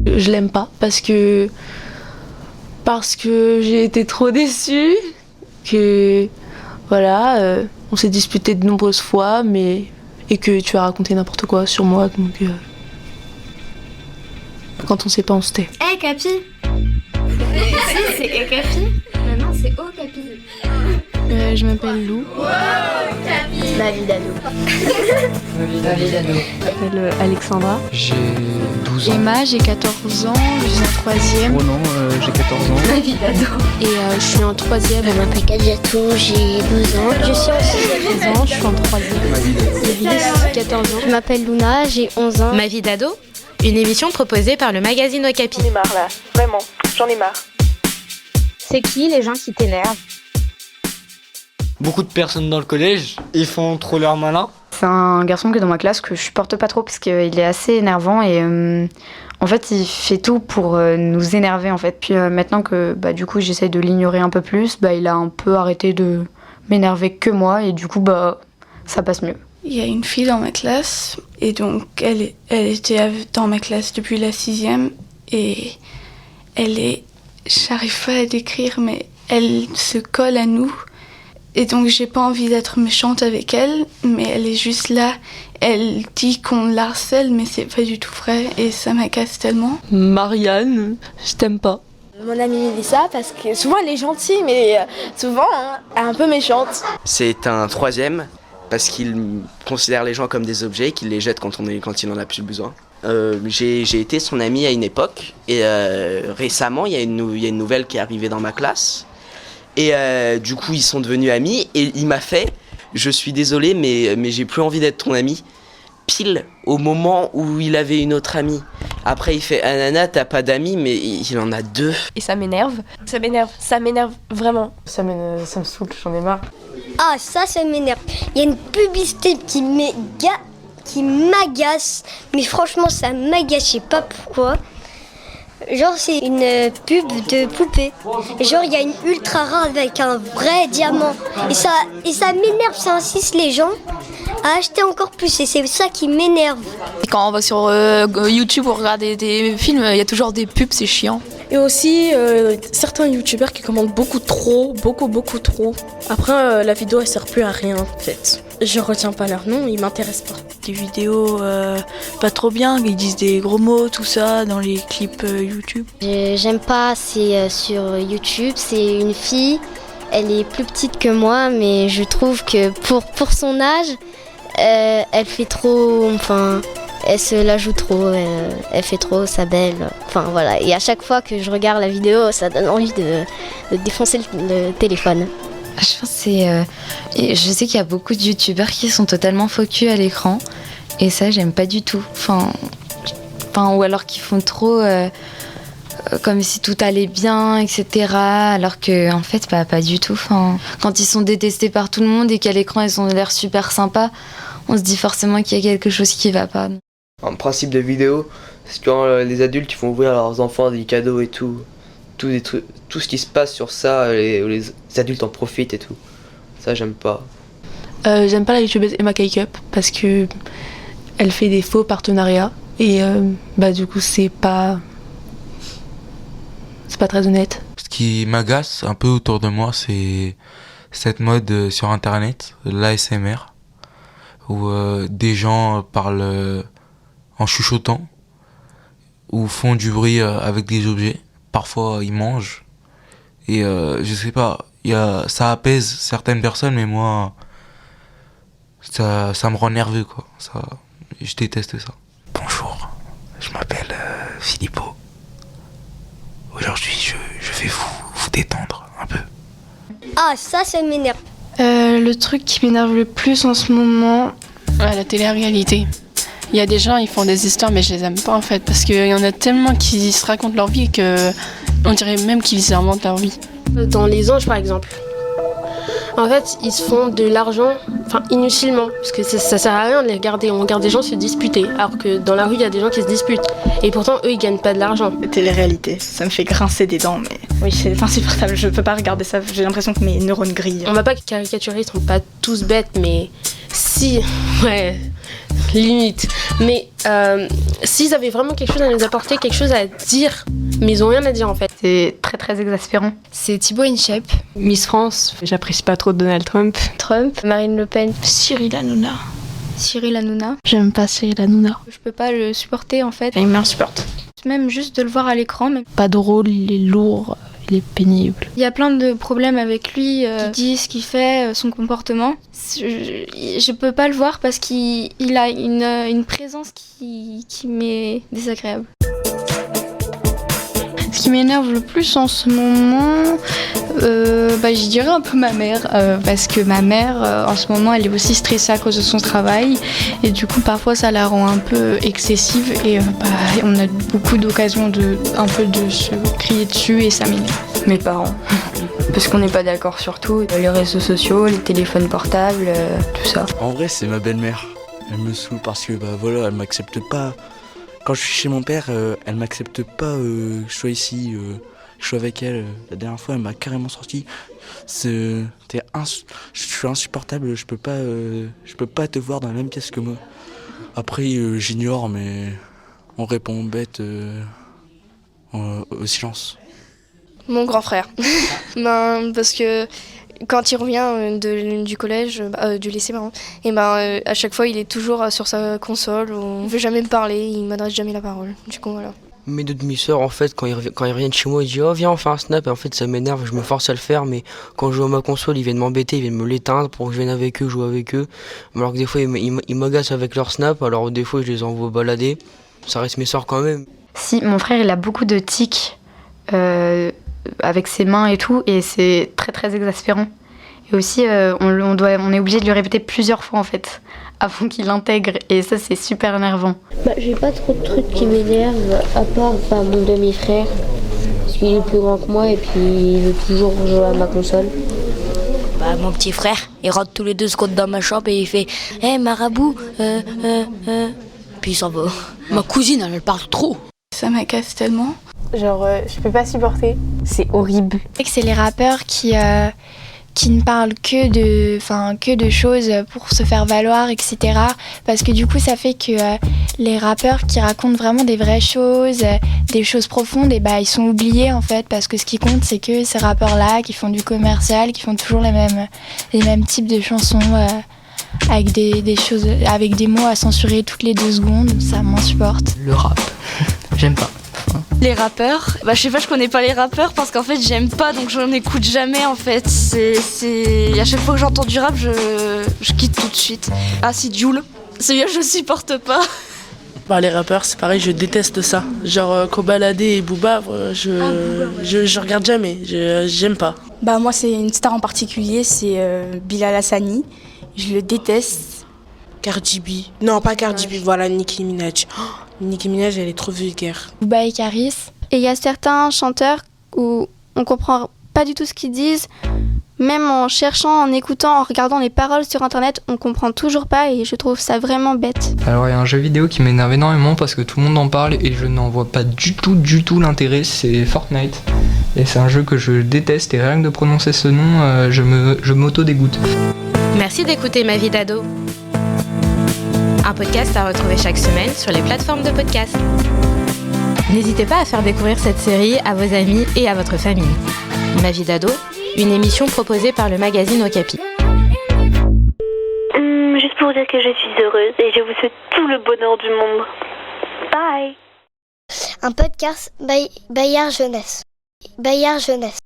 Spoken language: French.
Je l'aime pas parce que j'ai été trop déçue, que voilà, on s'est disputé de nombreuses fois, et que tu as raconté n'importe quoi sur moi, donc quand on sait pas, on se tait. Hey Capi. Si, c'est Hey Capi. Maintenant c'est Oh Capi. Je m'appelle Lou. Ma vie d'ado. Je m'appelle Alexandra. J'ai 12 ans. Emma, j'ai 14 ans, je suis en 3e. Oh non, j'ai 14 ans. Ma vie d'ado. Et je suis en 3e. Je m'appelle Kadjatou, j'ai 12 ans. Je suis en 6e. Je suis en 3e. 14 ans. Je m'appelle Luna, j'ai 11 ans. Ma vie d'ado, une émission proposée par le magazine Okapi. J'en ai marre là, vraiment, j'en ai marre. C'est qui les gens qui t'énervent? Beaucoup de personnes dans le collège, ils font trop leur malin. C'est un garçon qui est dans ma classe que je supporte pas trop parce qu'il est assez énervant et en fait il fait tout pour nous énerver en fait. Puis maintenant que du coup j'essaye de l'ignorer un peu plus, il a un peu arrêté de m'énerver que moi et du coup ça passe mieux. Il y a une fille dans ma classe et donc elle était dans ma classe depuis la 6e et j'arrive pas à décrire mais elle se colle à nous. Et donc j'ai pas envie d'être méchante avec elle, mais elle est juste là. Elle dit qu'on l'harcèle, mais c'est pas du tout vrai et ça m'agace tellement. Marianne, je t'aime pas. Mon amie Mélissa, parce que souvent elle est gentille, mais souvent elle est un peu méchante. C'est un 3e, parce qu'il considère les gens comme des objets, qu'il les jette quand il en a plus besoin. J'ai été son ami à une époque, et récemment il y a une nouvelle qui est arrivée dans ma classe. Et du coup, ils sont devenus amis et il m'a fait « Je suis désolé, mais j'ai plus envie d'être ton ami ». Pile au moment où il avait une autre amie. Après, il fait « Anana, t'as pas d'amis, mais il en a 2 ». Et ça m'énerve vraiment. Ça me saoule, j'en ai marre. Ah, ça m'énerve. Il y a une publicité qui m'agace, mais franchement ça m'agace, je sais pas pourquoi. Genre c'est une pub de poupée. Et genre il y a une ultra rare avec un vrai diamant. Et ça m'énerve, ça insiste les gens à acheter encore plus. Et c'est ça qui m'énerve. Et quand on va sur YouTube pour regarder des films, il y a toujours des pubs, c'est chiant. Et aussi certains youtubeurs qui commandent beaucoup trop. Après la vidéo elle sert plus à rien en fait. Je retiens pas leur nom, ils m'intéressent pas. Des vidéos pas trop bien, ils disent des gros mots, tout ça, dans les clips YouTube. J'aime pas, c'est sur YouTube, c'est une fille. Elle est plus petite que moi, mais je trouve que pour son âge, elle fait trop, elle se la joue trop, elle fait trop sa belle, voilà. Et à chaque fois que je regarde la vidéo, ça donne envie de défoncer le téléphone. Je pense que je sais qu'il y a beaucoup de youtubeurs qui sont totalement focus à l'écran et ça j'aime pas du tout. Ou alors qui font trop comme si tout allait bien, etc. Alors que en fait pas du tout. Quand ils sont détestés par tout le monde et qu'à l'écran ils ont l'air super sympas, on se dit forcément qu'il y a quelque chose qui va pas. Un principe de vidéo, c'est quand les adultes ils font ouvrir à leurs enfants des cadeaux et tout. Tout ce qui se passe sur ça, les adultes en profitent et tout. Ça, j'aime pas. J'aime pas la youtubeuse Emma Cake-up parce que elle fait des faux partenariats et du coup c'est pas très honnête. Ce qui m'agace un peu autour de moi, c'est cette mode sur internet, l'ASMR, où des gens parlent en chuchotant ou font du bruit avec des objets. Parfois ils mangent et je sais pas, ça apaise certaines personnes mais moi ça me rend nerveux quoi. Je déteste ça. Bonjour, je m'appelle Filippo. Aujourd'hui je vais vous détendre un peu. Ah ça m'énerve. Le truc qui m'énerve le plus en ce moment, La télé-réalité. Il y a des gens, ils font des histoires, mais je les aime pas en fait, parce qu'il y en a tellement qui se racontent leur vie qu'on dirait même qu'ils inventent leur vie. Dans les anges par exemple, en fait ils se font de l'argent inutilement, parce que ça sert à rien de les regarder, on regarde des gens se disputer, alors que dans la rue il y a des gens qui se disputent, et pourtant eux ils gagnent pas de l'argent. La télé-réalité, ça me fait grincer des dents, mais oui c'est insupportable, je peux pas regarder ça, j'ai l'impression que mes neurones grillent. On va pas caricaturer, ils sont pas tous bêtes, mais si, limite. Mais s'ils avaient vraiment quelque chose à nous apporter, quelque chose à dire, mais ils ont rien à dire en fait. C'est très très exaspérant. C'est Thibaut Inchep. Miss France, j'apprécie pas trop Donald Trump. Trump, Marine Le Pen, Cyril Hanouna. Cyril Hanouna. J'aime pas Cyril Hanouna. Je peux pas le supporter en fait. Il m'insupporte. Même juste de le voir à l'écran. Même. Pas drôle, il est lourd, il est pénible. Il y a plein de problèmes avec lui, qui dit ce qu'il fait, son comportement. Je peux pas le voir parce qu'il a une présence qui m'est désagréable. Ce qui m'énerve le plus en ce moment, je dirais un peu ma mère, parce que ma mère, en ce moment, elle est aussi stressée à cause de son travail, et du coup, parfois, ça la rend un peu excessive, et on a beaucoup d'occasions de se crier dessus, et ça m'énerve. Mes parents, parce qu'on n'est pas d'accord sur tout, les réseaux sociaux, les téléphones portables, tout ça. En vrai, c'est ma belle-mère. Elle me saoule parce que elle m'accepte pas. Quand je suis chez mon père, elle m'accepte pas que je sois ici, je suis avec elle. La dernière fois, elle m'a carrément sorti. Je suis insupportable, je peux pas te voir dans la même pièce que moi. Après, j'ignore, mais on répond bête au silence. Mon grand frère. Parce que quand il revient du collège, du lycée, à chaque fois il est toujours sur sa console, on ne veut jamais me parler, il ne m'adresse jamais la parole. Du coup, voilà. Mes deux demi-sœurs, en fait, quand ils reviennent chez moi, ils disent « Oh, viens, on fait un snap ». Et en fait, ça m'énerve, je me force à le faire, mais quand je joue à ma console, ils viennent m'embêter, ils viennent me l'éteindre pour que je vienne avec eux, jouer avec eux. Alors que des fois, ils m'agacent avec leur snap, alors des fois, je les envoie balader. Ça reste mes sœurs quand même. Si, mon frère, il a beaucoup de tics avec ses mains et tout, et c'est très très exaspérant. Et aussi, on est obligé de lui répéter plusieurs fois en fait, avant qu'il l'intègre, et ça c'est super énervant. J'ai pas trop de trucs qui m'énervent, à part mon demi-frère, parce qu'il est plus grand que moi et puis il veut toujours jouer à ma console. Mon petit frère, il rentre tous les 2 secondes dans ma chambre et il fait « Hé marabout, puis il s'en va. Ma cousine, elle parle trop. Ça m'agace tellement. Je peux pas supporter, c'est horrible. C'est les rappeurs qui ne parlent que de choses pour se faire valoir, etc. Parce que du coup, ça fait que les rappeurs qui racontent vraiment des vraies choses, des choses profondes, ils sont oubliés en fait. Parce que ce qui compte, c'est que ces rappeurs-là qui font du commercial, qui font toujours les mêmes types de chansons avec avec des mots à censurer toutes les 2 secondes, ça m'insupporte. Le rap, j'aime pas. Les rappeurs, je sais pas, je connais pas les rappeurs parce qu'en fait j'aime pas, donc j'en écoute jamais en fait. À chaque fois que j'entends du rap, je quitte tout de suite. Ah si, Jul, celui-là je supporte pas. Les rappeurs, c'est pareil, je déteste ça. Genre Kobalade et Booba, je regarde jamais, j'aime pas. Moi c'est une star en particulier, c'est Bilal Hassani. Je le déteste. Cardi B. Non, pas Cardi B, voilà, Nicki Minaj. Nicki Minaj, elle est trop vulgaire. Booba et Karis. Et il y a certains chanteurs où on comprend pas du tout ce qu'ils disent. Même en cherchant, en écoutant, en regardant les paroles sur internet, on comprend toujours pas et je trouve ça vraiment bête. Alors il y a un jeu vidéo qui m'énerve énormément parce que tout le monde en parle et je n'en vois pas du tout l'intérêt, c'est Fortnite. Et c'est un jeu que je déteste et rien que de prononcer ce nom, je m'auto-dégoûte. Merci d'écouter Ma vie d'ado. Un podcast à retrouver chaque semaine sur les plateformes de podcast. N'hésitez pas à faire découvrir cette série à vos amis et à votre famille. Ma vie d'ado, une émission proposée par le magazine Okapi. Juste pour dire que je suis heureuse et je vous souhaite tout le bonheur du monde. Bye. Un podcast Bayard Jeunesse. Bayard Jeunesse.